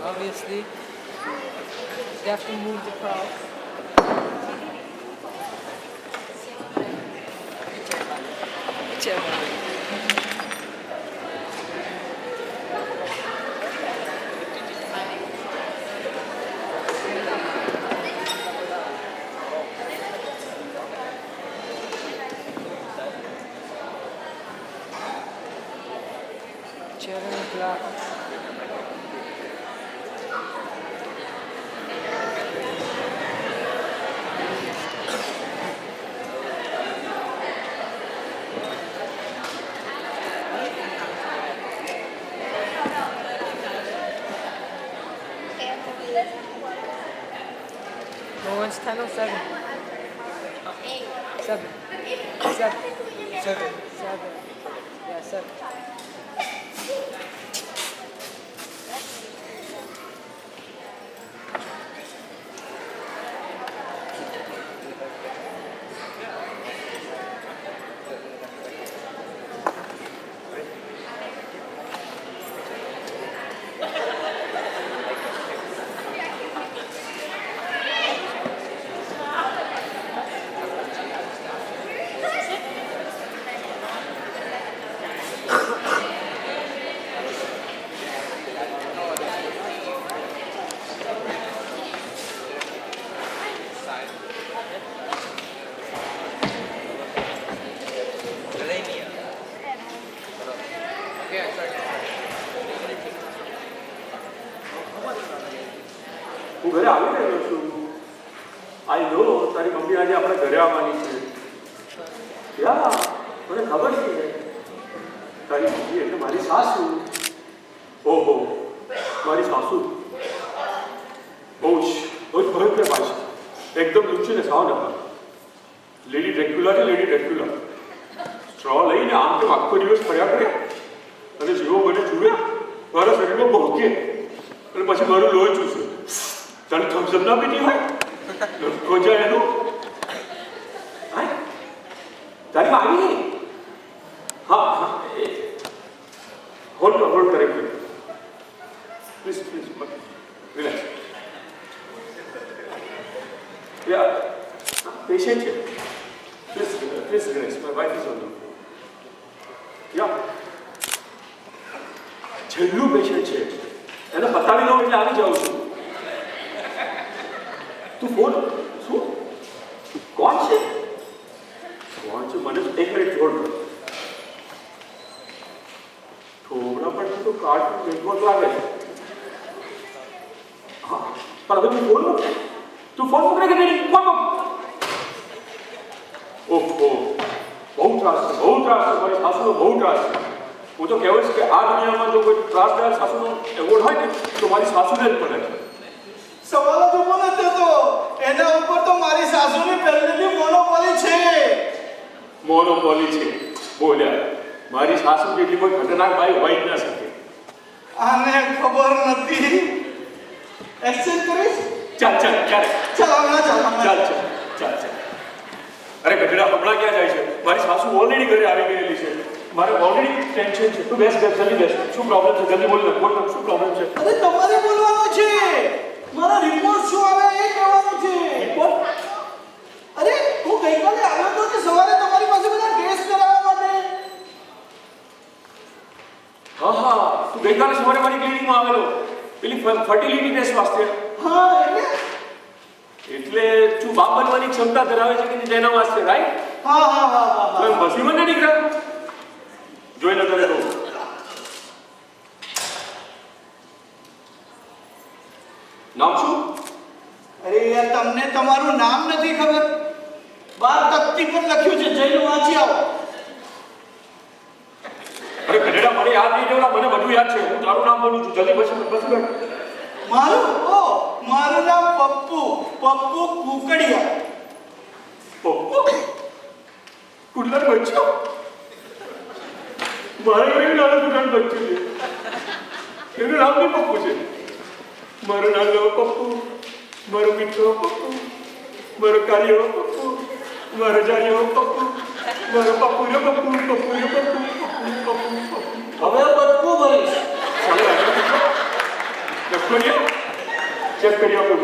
Obviously, definitely moved the crowd. Chairman Black. No one's 10 or 7. 7. 7. 7. 7. Yeah, 7. હું ઘરે આવી રહ્યો છું. આઈ નો તારી મમ્મી આજે આપણે ઘરે આવવાની છે. યા મને ખબર છે તારી મમ્મી એટલે મારી સાસુ. ઓહો મારી સાસુ બહુ જ ભયંકર ભાષા, એકદમ લૂચીને સાવ નવા. લેડી ડ્રેક્યુલા છે, લેડી ડ્રેક્યુલા. સ્ટ્રો લઈને આમ તેમ આખો દિવસ ફર્યા કરે અને જેવો મને જુએ મારા શરીરમાં ભોંકે અને પછી મારું લોહી ચૂસે. તને થમ્સઅપ ના પીધી હોય ખોજાય એનું. તારી આવી હા હા હોલ્ડ કરે પ્લીઝ રિલેક્સ. પેશન્ટ છે. Please relax. My wife is on the phone. Yeah છેલ્લું પેશન્ટ છે, એને બતાવી દઉં એટલે આવી જાઉં છું. તું ફોન શું કોણ છે? કોણ છે મને એક મિનિટ છોડ. થોડા પરથી તો કાર્ડ નેટવર્ક લાગે છે. હા પણ હવે તું ફોન પકડે કે નહીં? ફોન ઓહો બહુ ત્રાસ છે, બહુ ત્રાસ છે. મારી સાસુનો બહુ ત્રાસ છે. હું તો કહેવું છું કે આ દુનિયામાં જો કોઈ ત્રાસદાર સાસુનો એવોર્ડ હોય ને તો મારી સાસુને જ પડે. સવાલ જ ઉભો નથી થતો. એના ઉપર તો મારી સાસુની પહેલેથી મોનોપોલી છે. મોનોપોલી છે બોલ્યા. મારી સાસુ જેટલી કોઈ ખતરનાક બાઈ હોય જ ના શકે. આને ખબર નથી. એક્સચેન્જ કરીશ? ચાલ હમણાં ચાલ. અરે ગઢડા હમણાં ક્યાં જાય છે? મારી સાસુ ઓલરેડી ઘરે આવી ગયેલી છે. મારે ઓલરેડી ટેન્શન છે. તું બેસ જલ્દી બેસ. શું પ્રોબ્લેમ છે? જલ્દી બોલ. શું પ્રોબ્લેમ છે? અરે તમારે બોલવાનું છે. મારા રિપોર્ટ શું આવે એ કહેવાનું છે. રિપોર્ટ? અરે હું ગઈકાલે આવ્યો હતો કે સવારે તમારી પાસે બધા ટેસ્ટ કરાવવા માટે. હા તું ગઈકાલે સવારે મારી ક્લિનિકમાં આવેલો પેલી ફર્ટિલિટી ટેસ્ટ વાસ્તે. હા એટલે તું બાપ બનવાની ક્ષમતા ધરાવે છે કે તેના વાસ્તે, રાઈટ? હા તો મસીમાં ને નીકળ્યા જોઈ ન કરે તો. નામ શું? અરે યાર તમને તમારું નામ નથી ખબર? બાર તકતી પર લખ્યું છે, જઈને વાંચી આવો. અરે કનેડા મને યાદ નહીં રહેલા, મને બધું યાદ છે. હું તારું નામ બોલું છું. જલ્દી બસ. મારું નામ પપ્પુ કુકડિયા. પપ્પુ કુલ્લર બચ્ચો. મારા ઘરે નાનું દુકાન બચ્ચું છે. એનું નામ બી પપ્પુ છે. મારો નાનો પપ્પુ, મારો મીઠો પપ્પુ, મારો કાળિયો પપ્પુ, મારો જાળિયો પપ્પુ, મારો પપ્પુ. હવે બચકું ભરીશ. ચેક કરી આપો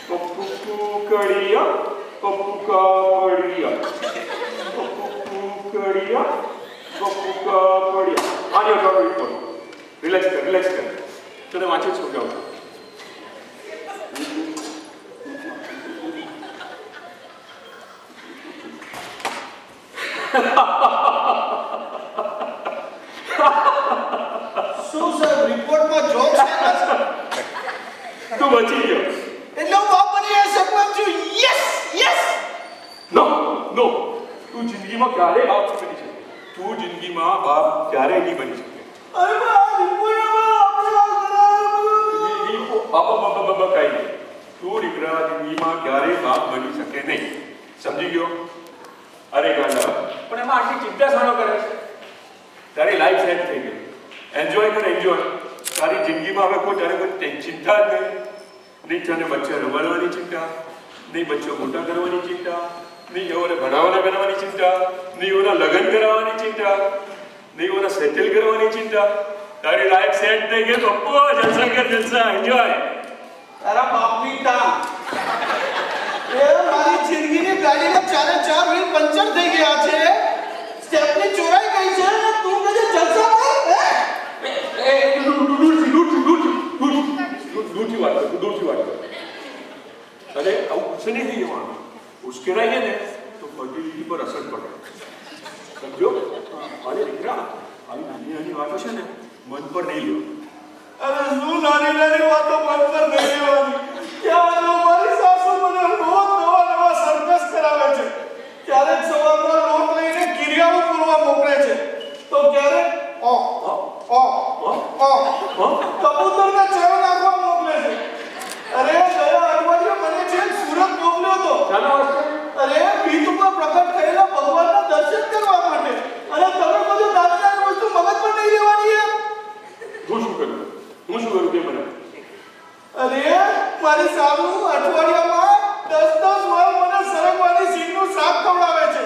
પપ્પુ કુકડિયા પપ્પુ કાપડિયા પપ્પુ કુકડિયા પપ્પુ કાપડિયા આની અગાઉ પણ રિલેક્સ કર તને વાંચી છું કે શું સાહેબ રિપોર્ટમાં જોક્સ આવ્યા છે? તું બચી ગયો. એટલે હું બાપ બની શકું એમ છું. યસ નો તું જિંદગીમાં ક્યારેય બાપ નહીં બની શકે. તું જિંદગીમાં બાપ ક્યારેય નહીં બની શકે. અરે બા બાબા કઈ નહીં. તું દીકરા જિંદગીમાં ક્યારેય બાપ બની શકે નહીં. સમજી ગયો? અરે ગાંડા પણ એમાં આટલી ચિંતા શાનો કરે છે? તારી લાઈફ સેટ થઈ ગઈ. એન્જોય કર એન્જોય. તારી જિંદગીમાં હવે કોઈ તારે કોઈ ચિંતા જ નહીં તને બચ્ચા રમાડવાની ચિંતા, નહીં બચ્ચો મોટા કરવાની ચિંતા, નહીં એઓને ભણાવવાની ચિંતા, નહીં એઓના લગ્ન કરાવવાની ચિંતા, નહીં એઓના સેટલ કરવાની ચિંતા. તારી લાઈફ સેટ થઈ ગઈ. પપ્પુ જલસા કર, જલસા એન્જોય. તારા બાપની ટાંગ એ મારી જિંદગીની ગાડીના ચારે ચાર વ્હીલ પંચર થઈ ગયા છે, સ્ટેપની ચોરાઈ ગઈ છે, તું મને જલસા કર. દૂરથી વાત કર. અરે આવું ગુસ્સે નહીં થઈ જવાનું. ઉશ્કેરાઈએ ને તો ફર્ટિલિટી પર અસર પડે. સમજો? અરે દીકરા આવી નાની વાતો છે ને મન પર નહીં લો. અરે શું નાની વાતો મન પર નહીં લેવાની. ક્યાં મારી સાસુ મને રોજ નવા સર્કસ કરાવે છે. ક્યારેક સવારમાં લોટ લઈને કિરિયાઓ પૂરવા મોકલે છે, તો ક્યારેક કબૂતરને ચેરો નાખવા મોકલે છે. અરે ગયા અઠવાડિયે મને છે સુરત મોકલ્યો હતો. અરે ભીત ઉપર પ્રગટ થયેલા ભગવાનના દર્શન કરવા માટે. અને તમે બધું નાની વસ્તુ મગજ પર નહીં લેવાની. હું શું કરું કે મને? અરે મારી સાસુ અઠવાડિયામાં 10 વાર મને સરગવાની સીટનું શાક ખવડાવે છે.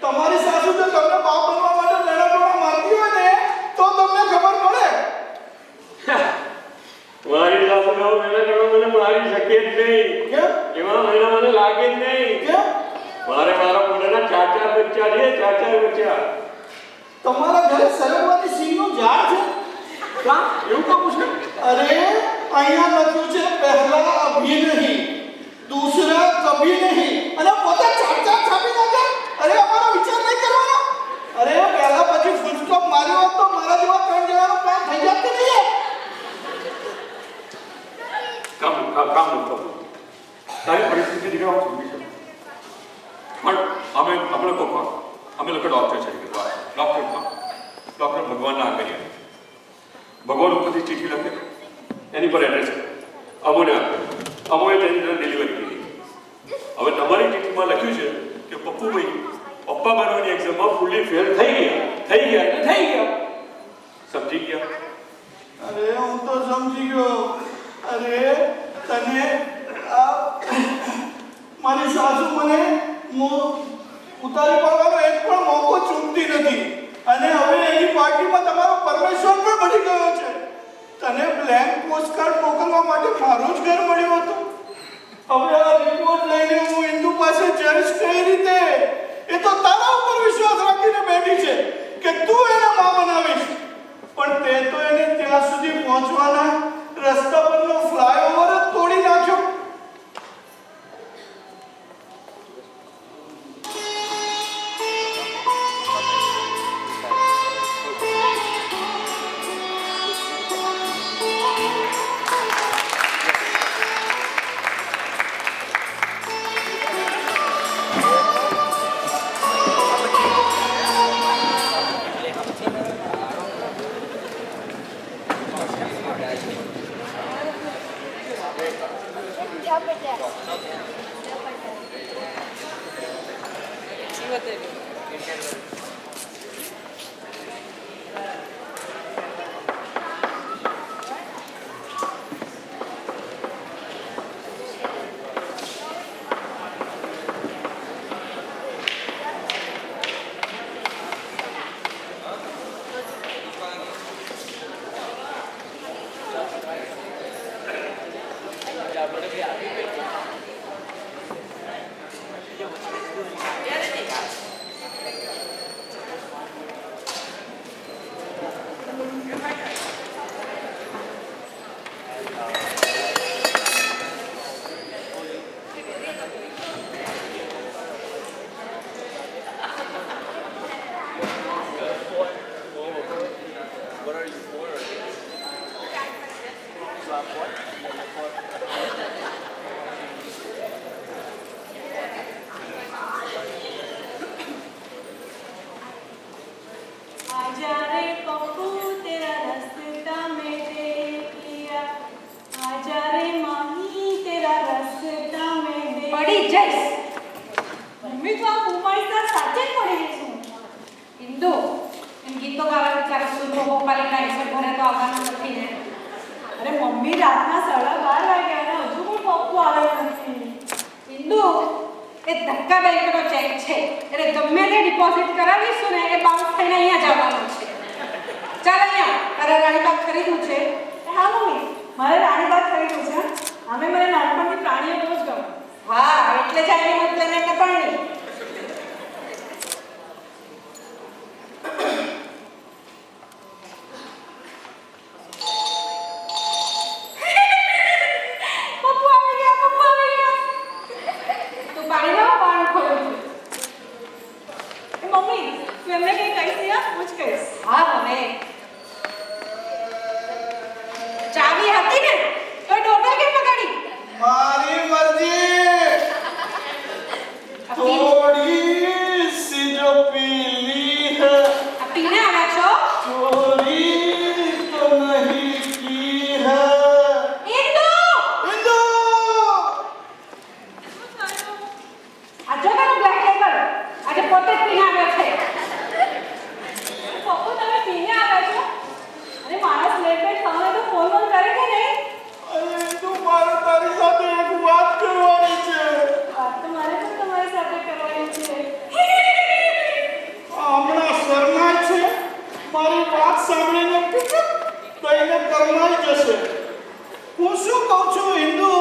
તમારી સાસુ તો તમને બાપ બનવા માટે લડવા માંગતી હોય ને તો તમને ખબર પડે. મારી સાસુ મને મારી શકે જ નહીં. કેમ? એવા મહિના મને લાગે જ નહીં. કેમ? મારા પુરાના ચાર બચ્ચા છે. તમારા ઘરે સરગવાની સીટનું ઝાડ છે? કા એવું કહું છે? અરે અહીંયા લખ્યું છે પહેલા અભી નહીં, दूसरा कभी नहीं, અને પોતે ચાર છાપી નાખે. અરે અમારો વિચાર નહીં કરવાનો. અરે પહેલા પછી ફૂલ સ્ટોપ માર્યો હોત તો મારા જેવા 3 જણાનો પ્લાન થઈ જાત કે નહીં? કામ તારી પરિસ્થિતિ દીકરા હું સમજી શકું, પણ અમે લોકો ડોક્ટર છે. ડોક્ટર ભગવાનના આગળ ભગવાન ઉપરથી ચીઠી લખે, એની પર એડ્રેસ અમોને આપે. અમોએ તેની અંદર ડિલિવરી કરી. હવે તમારી ચીઠીમાં લખ્યું છે કે પપ્પુભાઈ પપ્પા બનવાની એક્ઝામમાં ફૂલી ફેલ થઈ ગયા. સમજી ગયા? અરે હું તો સમજી ગયો. અરે તને મારી સાસુ મને ઉતારી પાડવાનો એક પણ મોકો ચૂકતી નથી. અને હવે એની પાર્ટીમાં તમારો પરમેશ્વર પણ બની ગયો છે. તને બ્લેન્ક પોસ્ટકાર્ડ મોકલવા માટે મારું જ ઘર મળ્યું હતું. હવે આ રિપોર્ટ લઈને હું હિન્દુ પાસે જઈશ કઈ રીતે? એ તો તારા ઉપર વિશ્વાસ રાખીને બેઠી છે કે તું એને માં બનાવીશ, પણ તે તો એને ત્યાં સુધી પહોંચવાના રસ્તા પરનો ફ્લાયઓવર જ તોડી નાખ્યો. જઈશ. મમ્મી તો આ કુમારી સાચે જ પડી ગઈ છું. ઇન્દુ એમ ગીતો ગાવા વિચારે સુરભો ગોપાલિકા ઈશ્વર ઘરે તો આવવાનું નથી ને. અરે મમ્મી રાતના 12:30 વાગ્યા અને હજુ પણ પપ્પુ આવેલા નથી. ઇન્દુ એ ધક્કા બેંકનો ચેક છે એટલે ગમે તે ડિપોઝિટ કરાવીશું ને એ બાઉન્સ થઈને અહીંયા જ આવવાનું છે. ચાલ અહીંયા તારે રાણીબાગ ખરીદવું છે. હા મમ્મી મારે રાણીબાગ ખરીદવું છે. અમે મને નાનપણથી પ્રાણીઓ બહુ જ ગમે. હા એટલે જ આની મત લઈને ટપણની. પપ્પુ આવી ગયા. તું પાણી લાવ, પાણી ખોલું છું. એ મમ્મી તું એમને કંઈ કહીશ ને યાર? હું જ કહીશ. હા મને ચાવી હતી ને તો ડોબલ કેમ પકડી? મારી મરજી. થોડી સી જો પીલી હૈ, આ પીને આવ્યા છો? ચોરી તો નહીં કી હૈ. ઇન્દુ ઇન્દુ! આ જો તારું બ્લેક લેબલ આજે પોતે જ પીને આવ્યો છે. પપ્પુ તમે પીને આવ્યા છો? અરે મારા સ્લેટમેન્ટ તમને તો ફોન કરે કે નહીં? અરે ઇન્દુ, મારે તારી સાથે એક વાત કરવાની છે. વાત તો મારે પણ તમારી સાથે કરવાની છે. હમણાં શરમાય છે, મારી વાત સાંભળીને કઈને કરમાઈ જશે. હું શું કહું છું ઇન્દુ?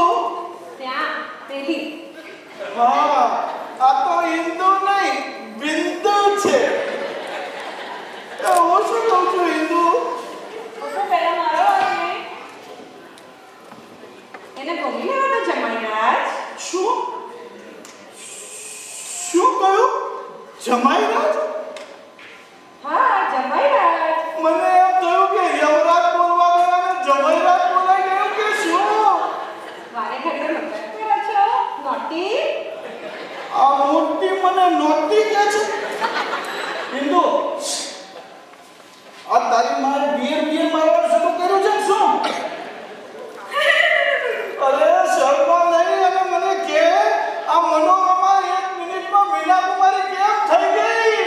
ત્યાં પેલી હા, આ તો ઇન્દુ નહીં બિંદુ છે. હું શું કહું છું ઇન્દુ? પપ્પુ પહેલા મારો વાત નહીં. એને બોલી લેવા તો જમાઈ રાજ. શું કહ્યું? જમાઈ રાજ? હા જમાઈ રાજ. મને એમ થયું કે યમરાજ બોલવા ગયા ને જમાઈ રાજ બોલાઈ ગયું કે શું? વારે ઘડીએ મતલબ કરો છો નોટી. આ મોટી મને નોતી કે છે. ઇન્દુ, આ તારી મારે બીએ મારવાનું શરૂ કર્યું છે શું? અરે શર્મા નહીં અને મને કે આ મનોરમા 1 મિનિટમાં મીના કુમારી કેમ થઈ ગઈ?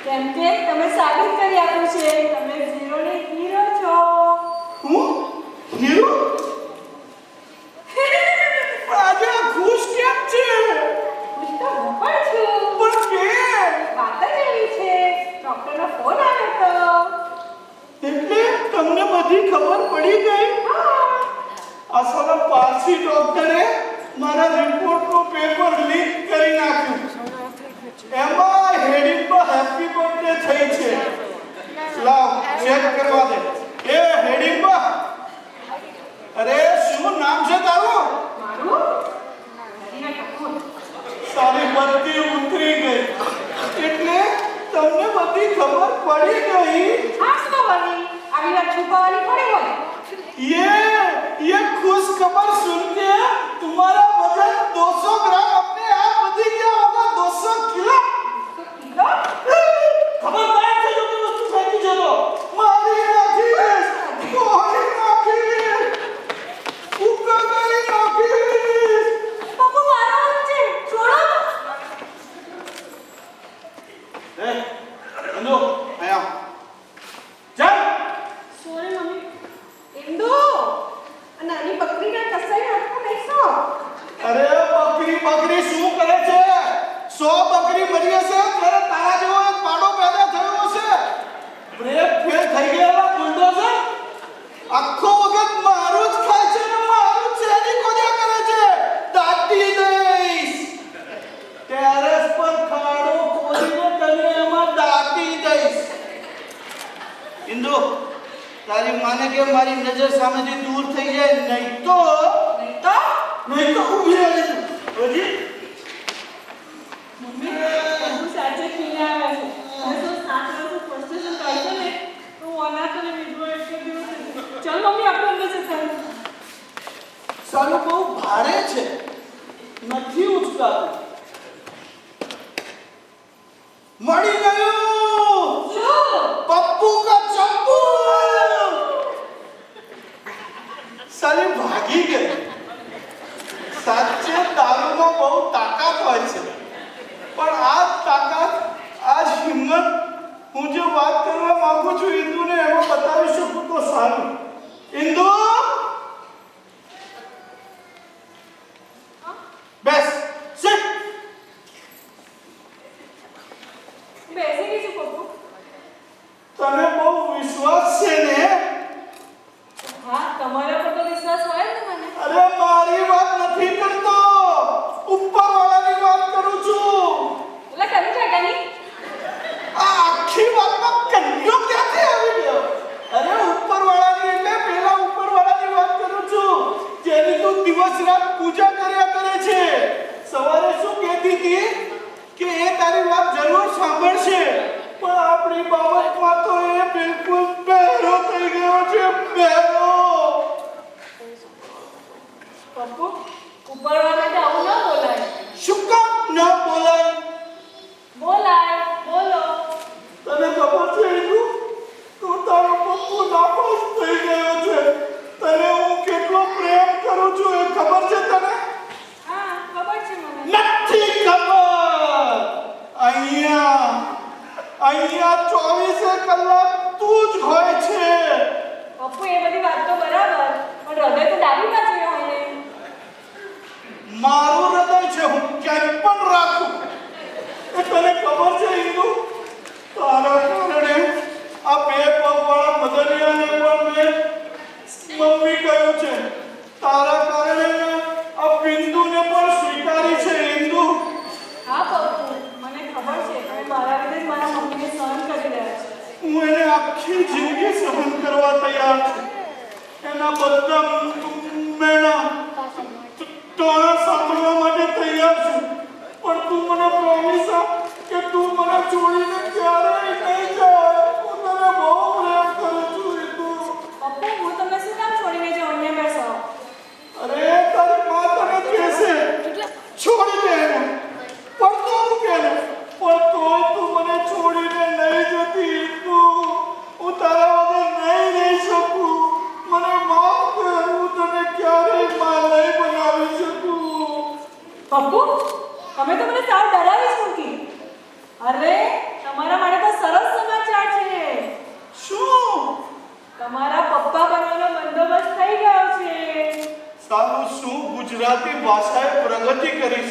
કેમ કે તમે સાબિત કરી આપ્યું છે તમે ઝીરો ને હીરો છો. હું હીરો? પણ આજે આ ખુશ કેમ છે? ખુશ તો હું પણ છું. પણ કે વાત જ એવી છે ડોક્ટરનો ફોન આવ્યો તો. એટલે તમને બધી ખબર પડી ગઈ? હા આ સાલા પારસી ડોક્ટરે મારા રિપોર્ટનું પેપર લીક કરી નાખ્યું. એમાં હેડિંગમાં હેપી બર્થડે થઈ છે. લાવ ચેક કરવા દે. એ હેડિંગમાં, અરે શું નામ છે તારું? મારું નદીના કપૂર. તારી બત્તી ઉતરી ગઈ એટલે તમને બધી ખબર પડી ગઈ. હા શું વળી આવી વાત છુપાવવાની પડી હોય. ये खुश खबर सुन के तुम्हारा वजन 200 ग्राम अपने आप वधी गया होगा. 200 किलो. કિલો खबरदार से जो भी वस्तु फेंकी છે તો મારી નાખીશ, મારી નાખીશ, ઉકા કરી નાખીશ. પપ્પુ મારવાનું છે છોડો. એ અંદો આયા ચાલ. Sorry mummy. ઇન્દુ આ નાની બકરીના કસાઈ હાથમાં બેસો. અરે બકરી શું કરે છે? 100 બકરી મરી હશે ત્યારે તારા જેવો એક પાડો પેદા થયો હશે. બ્રેક ફેલ થઈ ગયેલા બુલડોઝર આખો વખત મારું જ ખાય છે ને મારું જ શેરી ખોદ્યા કરે છે. દાટી દઈશ. ટેરેસ પર ખાડો ખોદીને તને એમાં દાટી દઈશ. ઇન્દુ, તારી માને કે મારી નજર સામેથી દૂર થઈ જાય નહીં તો ઊભી રહે. હજી મમ્મી હું સાચે પીને આવ્યા છે. હવે તો 7 વર્ષનું ફ્રસ્ટ્રેશન કાઢશે ને તો હું અનાથ અને વિધવા એક દિવસ ચાલ મમ્મી આપણે અંદર જતા રહીએ. સાલું બહુ ભારે છે, નથી ઉચકાતું. મળી ગયું શું? પપ્પુ કા ચપ્પુ. સાલી ભાગી ગઈ. સાચે દારૂમાં બહુ તાકાત હોય છે, પણ આ તાકાત, આ હિંમત હું જે વાત કરવા માંગુ છું ઇન્દુને એમાં બતાવી શકું તો સારું. ઇન્દુ, બેસ, sit. બેસી ગઈ છું પપ્પુ. તને બહુ વિશ્વાસ છે ને? હા, તમારા પર તો વિશ્વાસ હોય ને મને. અરે મારી વાત નથી કરતો, ઉપરવાળાની વાત કરું છું. એટલે કરું કાકાની. આ આખી વાતમાં કન્યો ક્યાંથી આવી ગયો? અરે ઉપરવાળાની એટલે પેલા ઉપરવાળાની વાત કરું છું, જેની તું દિવસ રાત પૂજા કર્યા કરે છે. સવારે શું કહેતી હતી કે એ તારી વાત જરૂર સાંભળશે, પણ આપણી બાબતમાં તો એ બિલકુલ બહેરો થઈ ગયો છે, બહેરો. પપ્પુ, ઉપરવાળાને તો આવું ના બોલાય. શું કામ ના બોલાય? બોલાય, બોલો. તને ખબર છે એનું? તું તારો પપ્પુ નાપાસ થઈ ગયો છે. તને હું કેટલો પ્રેમ કરું છું એ ખબર છે તને? હા, ખબર છે મને. નથી ખબર. અહીંયા 24 કલાક તું જ હોય છે. પપ્પુ, એ બધી વાત તો બરાબર, પણ હૃદય તો ડાબી બાજુએ હોય ને. મારું હૃદય છે, હું ક્યાંય પણ રાખું. એ તને ખબર છે ઇન્દુ, તારા કારણે આ બે પગવાળા મદનિયાને પણ મેં મમ્મી કહ્યું છે. તારા કારણે મેં આ બિંદુને પણ સ્વીકારી છે ઇન્દુ. હા પપ્પુ, મને ખબર છે તમે મારા લીધે જ મારા મમ્મીને સહન કરી રહ્યા છો. હું એને આખી જિંદગી સહન કરવા તૈયાર છું. એના બધા મેણા તોણા સાંભળવા માટે તૈયાર છું, પણ તું મને પ્રોમિસ આપ કે તું મને છોડીને ક્યારેય નહીં જાય. હું તને બહુ પ્રેમ કરું છું ઇન્દુ. પપ્પુ, હું તમને શું કામ છોડીને જાઉં? અહીંયા બેસો. અરે તારી માં તને કહેશે છોડી દે એને, પડતો મૂકે એને, પણ તોય તું મને છોડીને નહીં જતી ઇન્દુ. હું તારા વગર નહીં રહી શકું. મને માફ કર, હું તને ક્યારેય માં નહીં બનાવી શકું. પપ્પુ, તમે તો મને સાવ ડરાવી જ મૂકી. અરે, તમારા માટે તો સરસ સમાચાર છે. શું? તમારા પપ્પા બનવાનો બંદોબસ્ત થઈ ગયો છે. સાલું શું ગુજરાતી ભાષાએ પ્રગતિ કરી